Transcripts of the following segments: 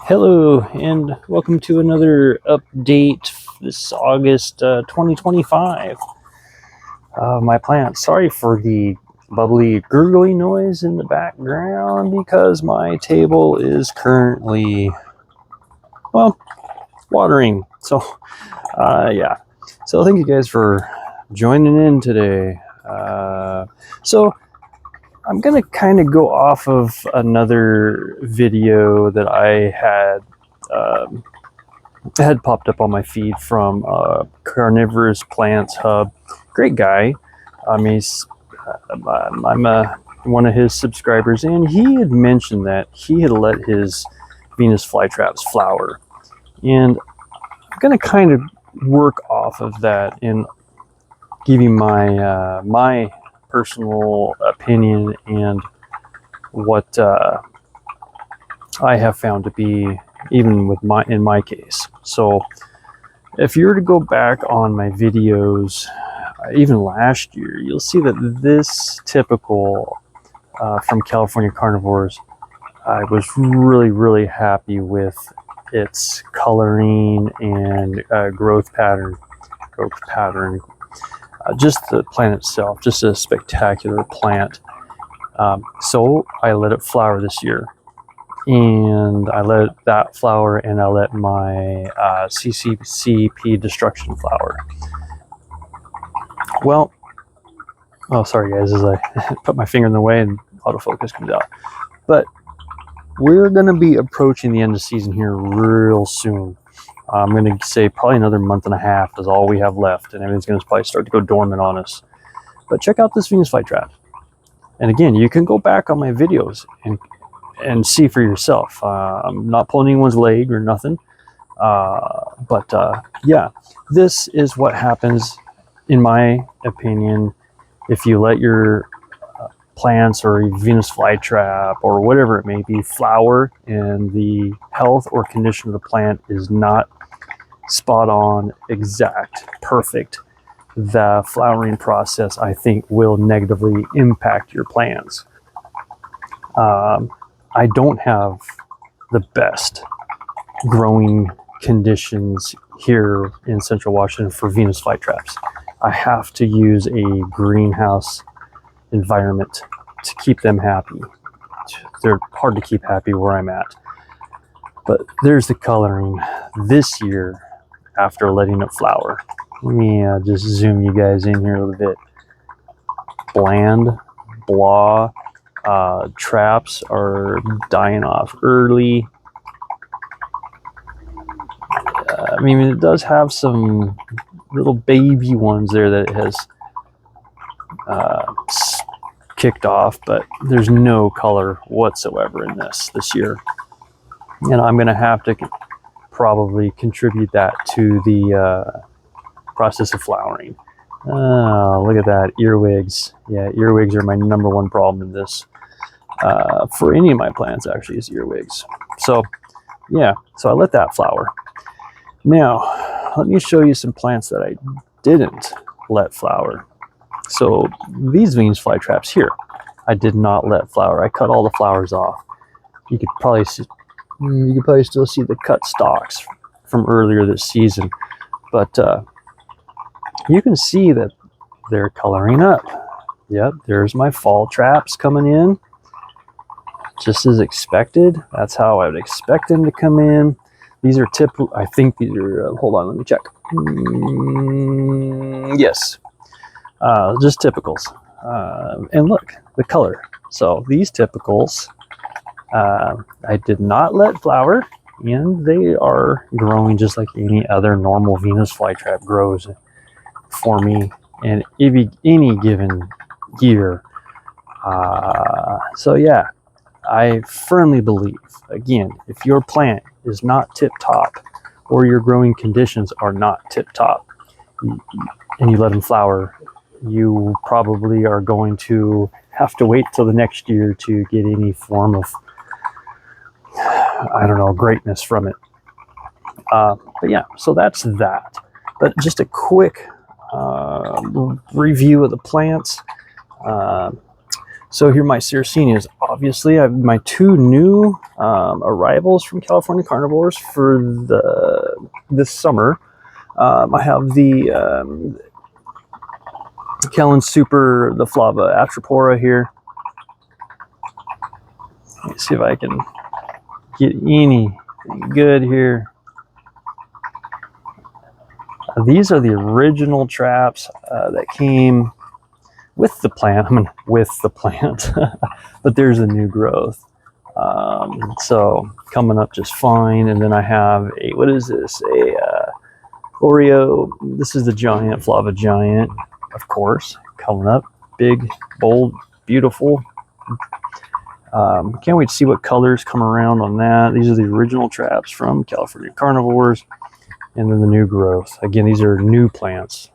Hello and welcome to another update this August 2025. My plants. Sorry for the bubbly gurgly noise in the background because my table is currently, well, watering. So, yeah. So thank you guys for joining in today. So I'm going to kind of go off of another video that I had popped up on my feed from Carnivorous Plants Hub. Great guy. I'm one of his subscribers, and he had mentioned that he had let his Venus flytraps flower. And I'm going to kind of work off of that and give you my my personal opinion and what I have found to be, even with in my case. So if you were to go back on my videos, even last year, you'll see that this typical from California Carnivores, I was really happy with its coloring and growth pattern. Just the plant itself, just a spectacular plant. So I let it flower this year, and I let that flower, and I let my CCCP destruction flower. Well, oh, sorry guys, as I put my finger in the way and autofocus comes out. But we're going to be approaching the end of season here real soon. I'm going to say probably another month and a half is all we have left, and everything's going to probably start to go dormant on us. But check out this Venus flytrap. And again, you can go back on my videos and see for yourself. I'm not pulling anyone's leg or nothing. Yeah, this is what happens, in my opinion, if you let your plants or Venus flytrap or whatever it may be flower and the health or condition of the plant is not spot on, exact, perfect. The flowering process, I think, will negatively impact your plants. I don't have the best growing conditions here in Central Washington for Venus flytraps. I have to use a greenhouse environment to keep them happy. They're hard to keep happy where I'm at. But there's the coloring this year after letting it flower. Let me just zoom you guys in here a little bit. Bland, blah. Traps are dying off early. I mean, it does have some little baby ones there that it has kicked off, but there's no color whatsoever in this year. And I'm going to have to probably contribute that to the process of flowering. Oh, look at that, earwigs. Yeah, earwigs are my number one problem in this. For any of my plants, actually, is earwigs. So, yeah, so I let that flower. Now, let me show you some plants that I didn't let flower. So, these Venus flytraps here, I did not let flower. I cut all the flowers off. You could probably still see the cut stalks from earlier this season, but you can see that they're coloring up. Yep, there's my fall traps coming in, just as expected. That's how I would expect them to come in. These are typical. I think these are. Hold on, let me check. Yes, just typicals. And look, the color. So these typicals, I did not let flower, and they are growing just like any other normal Venus flytrap grows for me in any given year. So yeah, I firmly believe, again, if your plant is not tip-top or your growing conditions are not tip-top and you let them flower, you probably are going to have to wait till the next year to get any form of, I don't know, greatness from it. But yeah, so that's that. But just a quick review of the plants. So here are my Sarracenias. Obviously, I have my two new arrivals from California Carnivores for this summer. I have the Kellen Super, the Flava Atropora here. Let me see if I can get anything good here. These are the original traps that came with the plant. I mean, with the plant, but there's a new growth. So coming up just fine. And then I have a, what is this? A Oreo. This is the giant, Flava Giant, of course, coming up. Big, bold, beautiful. Can't wait to see what colors come around on that. These are the original traps from California Carnivores. And then the new growth. Again, these are new plants.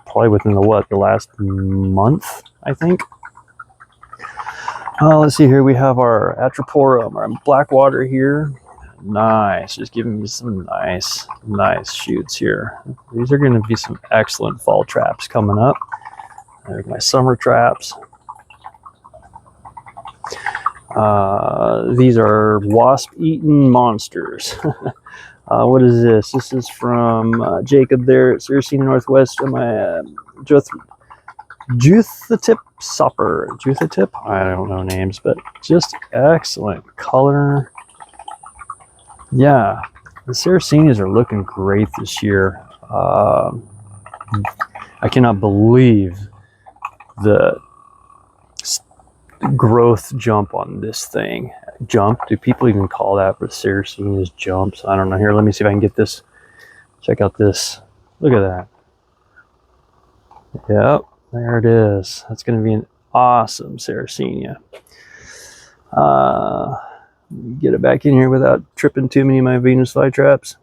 Probably within the last month, I think. Let's see here. We have our Atropora, our Blackwater here. Nice. Just giving me some nice shoots here. These are going to be some excellent fall traps coming up. There's my summer traps. These are wasp-eaten monsters. What is this? This is from Jacob there at Sarracenia Northwest. My Juthatip Supper. Juthatip? I don't know names, but just excellent color. Yeah, the Sarracenias are looking great this year. I cannot believe the growth jump on this thing. Jump? Do people even call that for Sarracenias jumps? I don't know. Here, let me see if I can get this. Check out this. Look at that. Yep, there it is. That's going to be an awesome Sarracenia. Get it back in here without tripping too many of my Venus flytraps.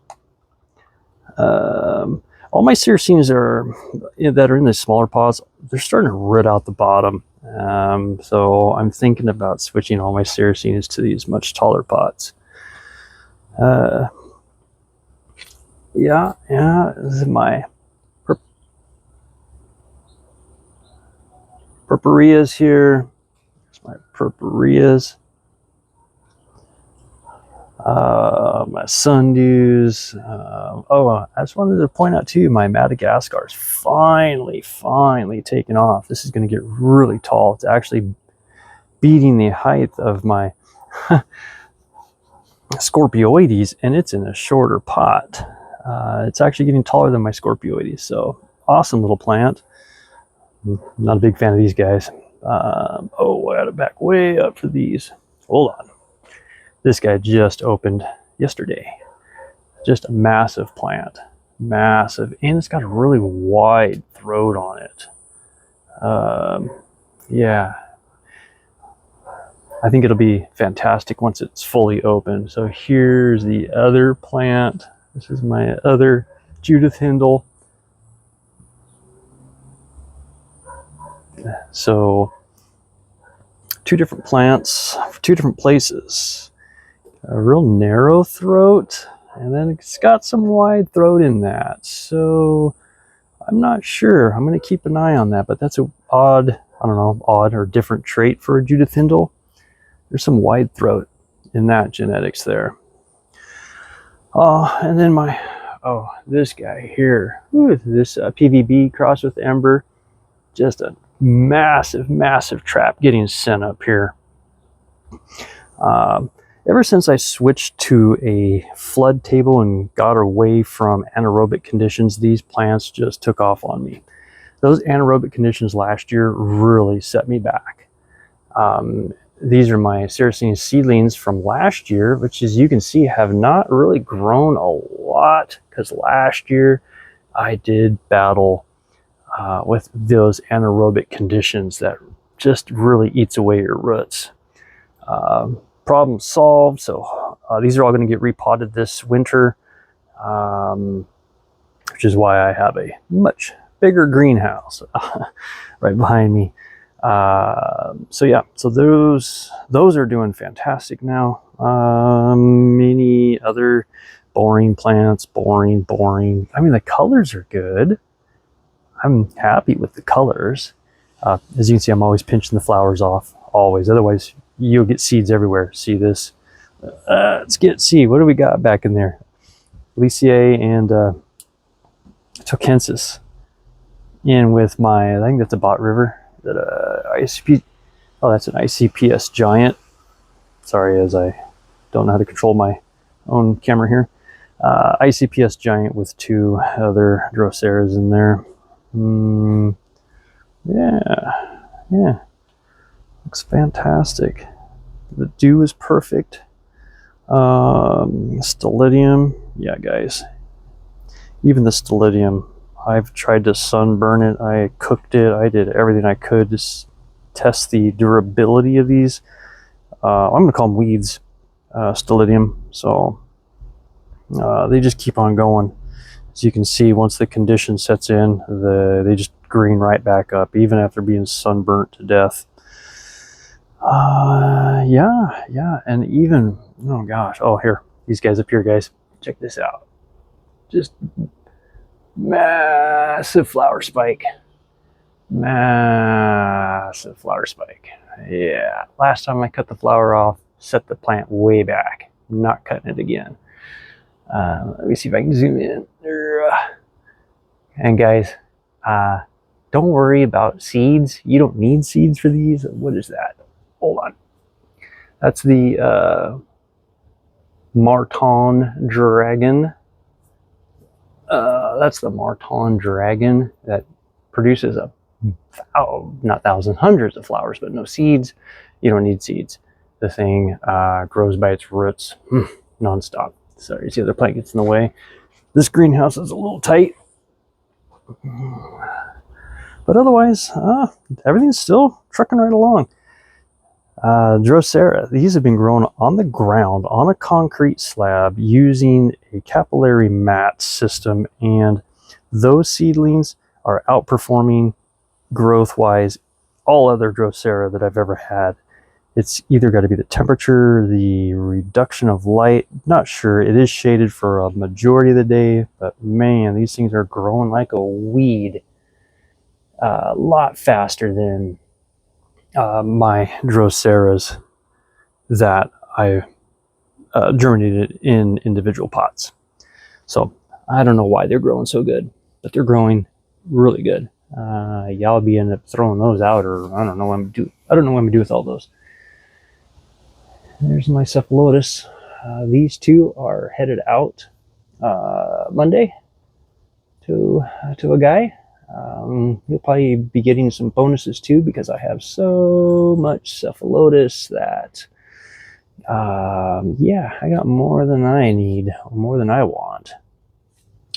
All my Sarracenias that are in the smaller pots, they're starting to root out the bottom. So I'm thinking about switching all my Sarracenias to these much taller pots. Yeah, this is my purpurias here. There's my purpurias. My Sundews. I just wanted to point out too, my Madagascar's finally taken off. This is going to get really tall. It's actually beating the height of my Scorpioides, and it's in a shorter pot. It's actually getting taller than my Scorpioides, so awesome little plant. Not a big fan of these guys. I got to back way up for these. Hold on. This guy just opened yesterday. Just a massive plant. Massive. And it's got a really wide throat on it. Yeah. I think it'll be fantastic once it's fully open. So here's the other plant. This is my other Judith Hindle. So two different plants, two different places. A real narrow throat, and then it's got some wide throat in that. So I'm not sure. I'm going to keep an eye on that, but that's an odd or different trait for a Judith Hindle. There's some wide throat in that genetics there. And then this guy here. Ooh, this PVB crossed with Ember. Just a massive trap getting sent up here. Ever since I switched to a flood table and got away from anaerobic conditions, these plants just took off on me. Those anaerobic conditions last year really set me back. These are my Sarracenia seedlings from last year, which, as you can see, have not really grown a lot because last year I did battle with those anaerobic conditions that just really eats away your roots. Problem solved. So these are all going to get repotted this winter, which is why I have a much bigger greenhouse right behind me. So yeah, so those are doing fantastic now. Many other boring plants, boring. I mean, the colors are good. I'm happy with the colors. As you can see, I'm always pinching the flowers off always. Otherwise, you'll get seeds everywhere. See this? Let's see, what do we got back in there? Lyciae and Tokensis. In with my, I think that's a Bot River. That ICP, oh, that's an ICPS Giant. Sorry, as I don't know how to control my own camera here. ICPS Giant with 2 other Droceras in there. Yeah, looks fantastic. The dew is perfect. Stollidium, yeah, guys. Even the Stollidium, I've tried to sunburn it. I cooked it. I did everything I could to test the durability of these. I'm going to call them weeds, Stollidium. So they just keep on going. As you can see, once the condition sets in, they just green right back up, even after being sunburnt to death. Yeah, and even, oh gosh, oh, here, these guys up here, guys, check this out. Just massive flower spike. Massive flower spike. Yeah, last time I cut the flower off, set the plant way back. I'm not cutting it again. Let me see if I can zoom in. And guys, don't worry about seeds. You don't need seeds for these. What is that? Hold on. That's the Marton Dragon. That's the Marton Dragon that produces not thousands, hundreds of flowers, but no seeds. You don't need seeds. The thing grows by its roots nonstop. Sorry, see, the other plant gets in the way. This greenhouse is a little tight. But otherwise, everything's still trucking right along. Drosera, these have been grown on the ground on a concrete slab using a capillary mat system, and those seedlings are outperforming growth-wise all other Drosera that I've ever had. It's either got to be the temperature, the reduction of light, not sure. It is shaded for a majority of the day, but man, these things are growing like a weed. A lot faster than my Droceras that I germinated in individual pots. So I don't know why they're growing so good, but they're growing really good. Y'all be end up throwing those out, or I don't know what I'm do. I don't know what I'm gonna do with all those. There's my Cephalotus. These 2 are headed out Monday to a guy. He'll probably be getting some bonuses too, because I have so much Cephalotus that yeah, I got more than I need, more than I want.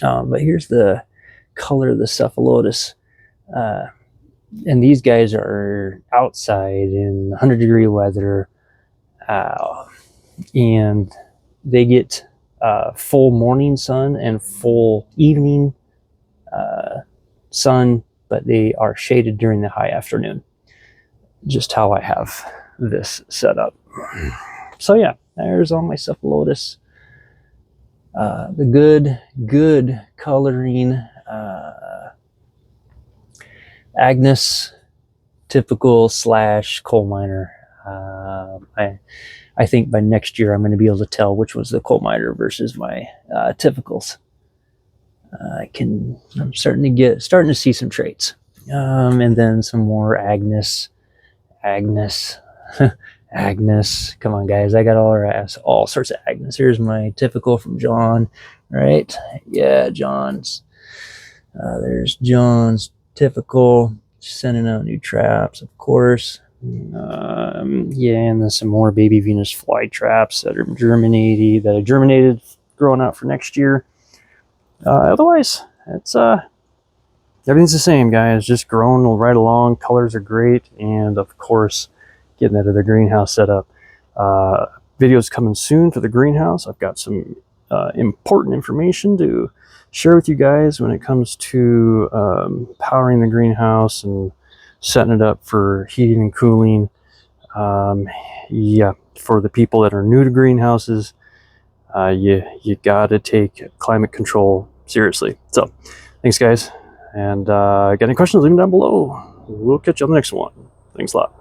But here's the color of the Cephalotus. And these guys are outside in 100-degree weather, and they get full morning sun and full evening sun, but they are shaded during the high afternoon. Just how I have this set up. So yeah, there's all my Cephalotus. The good coloring. Agnes, typical / coal miner. I think by next year I'm going to be able to tell which was the coal miner versus my typicals. I'm starting to see some traits, and then some more Agnes. Agnes, come on guys, I got all sorts of Agnes. Here's my typical from John, right? Yeah, John's. There's John's typical, sending out new traps, of course. Yeah, and then some more baby Venus Flytraps that are germinated, that I germinated, growing out for next year. Otherwise, it's everything's the same, guys. Just growing right along. Colors are great, and of course, getting that other greenhouse set up. Videos coming soon for the greenhouse. I've got some important information to share with you guys when it comes to powering the greenhouse and setting it up for heating and cooling. Yeah, for the people that are new to greenhouses, you got to take climate control seriously. So thanks, guys, and got any questions, leave them down below. We'll catch you on the next one. Thanks a lot.